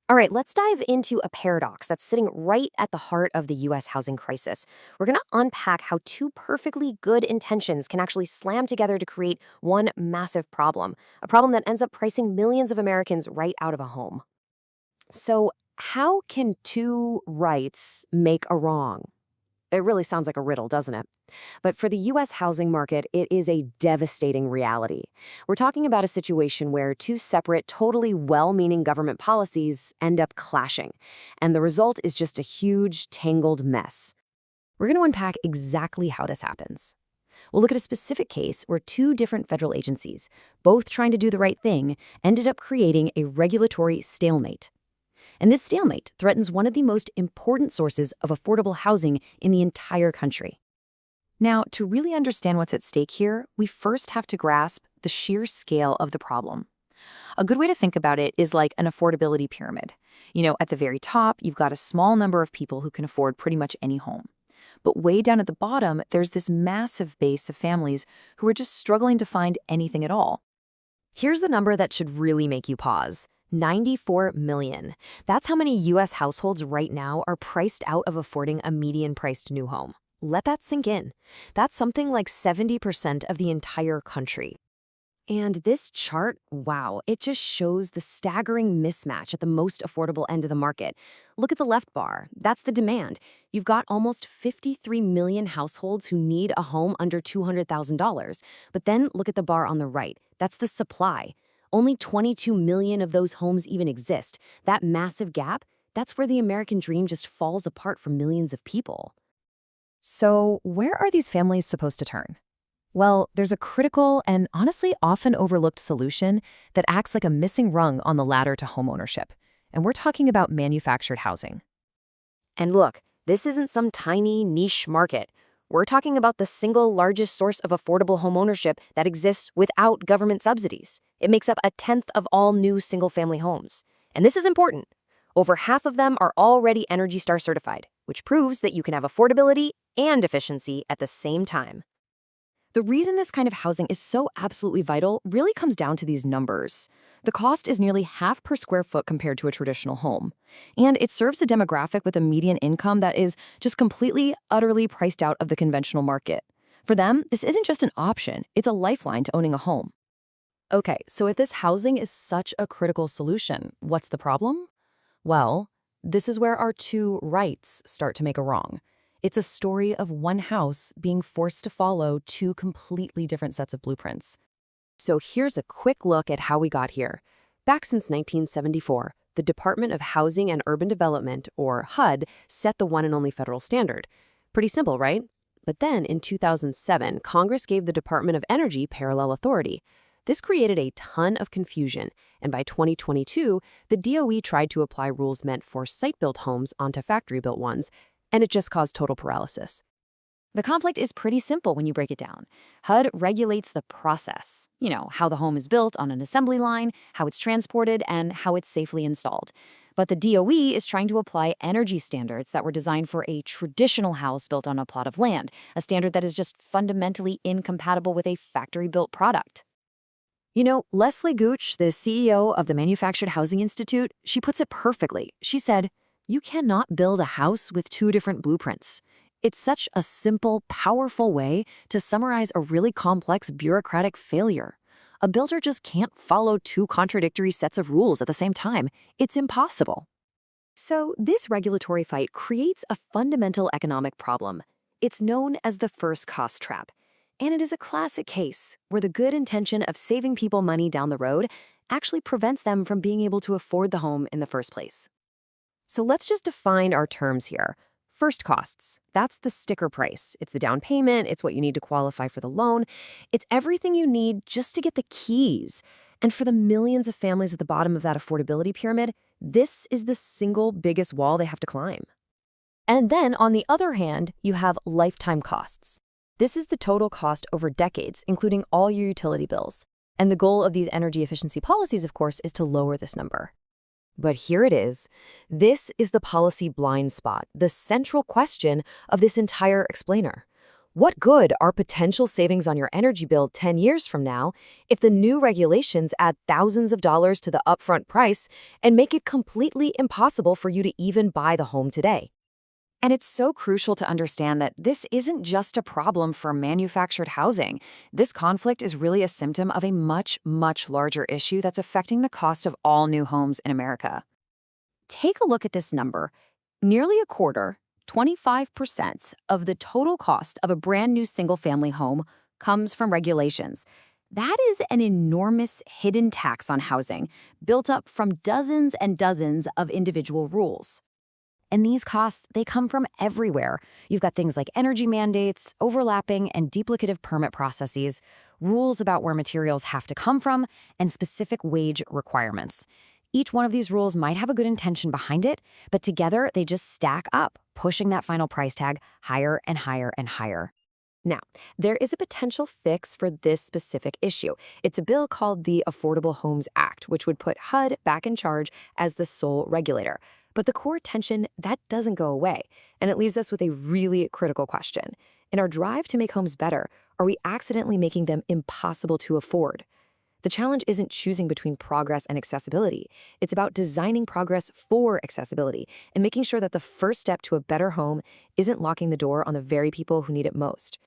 All right, let's dive into a paradox that's sitting right at the heart of the US housing crisis. We're going to unpack how two perfectly good intentions can actually slam together to create one massive problem, a problem that ends up pricing millions of Americans right out of a home. So, how can two rights make a wrong? It really sounds like a riddle, doesn't it? But for the US housing market, it is a devastating reality. We're talking about a situation where two separate, totally well meaning government policies end up clashing. And the result is just a huge, tangled mess. We're going to unpack exactly how this happens. We'll look at a specific case where two different federal agencies, both trying to do the right thing, ended up creating a regulatory stalemate. And this stalemate threatens one of the most important sources of affordable housing in the entire country. Now, to really understand what's at stake here, we first have to grasp the sheer scale of the problem. A good way to think about it is like an affordability pyramid. At the very top, you've got a small number of people who can afford pretty much any home. But way down at the bottom, there's this massive base of families who are just struggling to find anything at all. Here's the number that should really make you pause. 94 million. That's how many US households right now are priced out of affording a median-priced new home. Let that sink in. That's something like 70% of the entire country. And this chart, wow, it just shows the staggering mismatch at the most affordable end of the market. Look at the left bar. That's the demand. You've got almost 53 million households who need a home under $200,000. But then look at the bar on the right. That's the supply. Only 22 million of those homes even exist. That massive gap, that's where the American dream just falls apart for millions of people. So, where are these families supposed to turn? Well, there's a critical and honestly often overlooked solution that acts like a missing rung on the ladder to homeownership. And we're talking about manufactured housing. And look, this isn't some tiny niche market. We're talking about the single largest source of affordable homeownership that exists without government subsidies. It makes up a tenth of all new single-family homes. And this is important. Over half of them are already Energy Star certified, which proves that you can have affordability and efficiency at the same time. The reason this kind of housing is so absolutely vital really comes down to these numbers. The cost is nearly half per square foot compared to a traditional home. And it serves a demographic with a median income that is just completely, utterly priced out of the conventional market. For them, this isn't just an option, it's a lifeline to owning a home. Okay, so if this housing is such a critical solution, what's the problem? Well, this is where our two rights start to make a wrong. It's a story of one house being forced to follow two completely different sets of blueprints. So here's a quick look at how we got here. Back since 1974, the Department of Housing and Urban Development, or HUD, set the one and only federal standard. Pretty simple, right? But then in 2007, Congress gave the Department of Energy parallel authority. This created a ton of confusion, and by 2022, the DOE tried to apply rules meant for site-built homes onto factory-built ones, and it just caused total paralysis. The conflict is pretty simple when you break it down. HUD regulates the process, how the home is built on an assembly line, how it's transported, and how it's safely installed. But the DOE is trying to apply energy standards that were designed for a traditional house built on a plot of land, a standard that is just fundamentally incompatible with a factory-built product. Leslie Gooch, the CEO of the Manufactured Housing Institute, she puts it perfectly. She said, "You cannot build a house with two different blueprints." It's such a simple, powerful way to summarize a really complex bureaucratic failure. A builder just can't follow two contradictory sets of rules at the same time. It's impossible. So this regulatory fight creates a fundamental economic problem. It's known as the first cost trap. And it is a classic case where the good intention of saving people money down the road actually prevents them from being able to afford the home in the first place. So let's just define our terms here. First costs, that's the sticker price. It's the down payment, it's what you need to qualify for the loan. It's everything you need just to get the keys. And for the millions of families at the bottom of that affordability pyramid, this is the single biggest wall they have to climb. And then on the other hand, you have lifetime costs. This is the total cost over decades, including all your utility bills. And the goal of these energy efficiency policies, of course, is to lower this number. But here it is. This is the policy blind spot, the central question of this entire explainer. What good are potential savings on your energy bill 10 years from now if the new regulations add thousands of dollars to the upfront price and make it completely impossible for you to even buy the home today? And it's so crucial to understand that this isn't just a problem for manufactured housing. This conflict is really a symptom of a much, much larger issue that's affecting the cost of all new homes in America. Take a look at this number. Nearly a quarter, 25% of the total cost of a brand new single-family home comes from regulations. That is an enormous hidden tax on housing, built up from dozens and dozens of individual rules. And these costs, they come from everywhere. You've got things like energy mandates, overlapping and duplicative permit processes, rules about where materials have to come from, and specific wage requirements. Each one of these rules might have a good intention behind it, but together they just stack up, pushing that final price tag higher and higher and higher. Now, there is a potential fix for this specific issue. It's a bill called the Affordable Homes Act, which would put HUD back in charge as the sole regulator. But the core tension, that doesn't go away, and it leaves us with a really critical question. In our drive to make homes better, are we accidentally making them impossible to afford? The challenge isn't choosing between progress and accessibility. It's about designing progress for accessibility and making sure that the first step to a better home isn't locking the door on the very people who need it most.